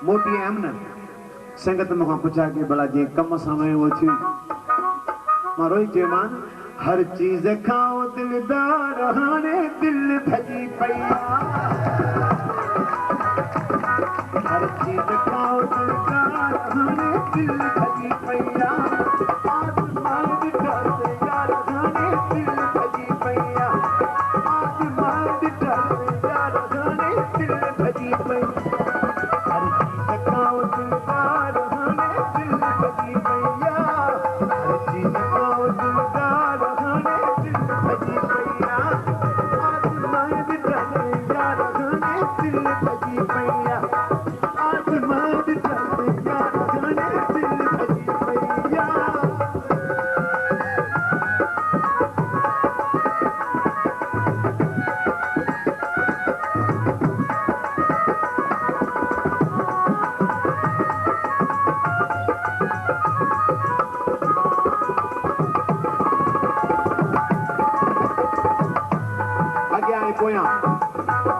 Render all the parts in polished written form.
मोटी एमन संगत में पूछा कि भला जे कम समय वो थी मारो जेमान हर चीज खाओ दिलदार हाने दिल भजी पैया हर चीज खाओ दिलदार हाने दिल भजी पैया आसमान डरते यार हाने दिल भजी पैया आसमान डरते यार हाने दिल भजी पैया हर चीज खाओ दिलदार हाने दिल भजी पैया हर चीज खाओ दिलदार हाने दिल भजी पैया आसमान डरते यार हाने दिल भजी पैया आसमान डरते यार हाने दिल भजी पैया आगे आए पोया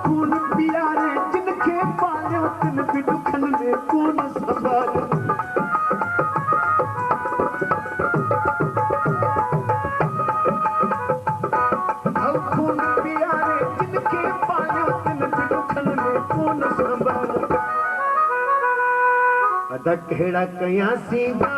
कौन प्यारे जिनके पाले तिन भी दुखन में कौन संभाले कौन प्यारे जिनके पाले तिन भी दुखन में कौन संभाले अदा केड़ा कया सीधा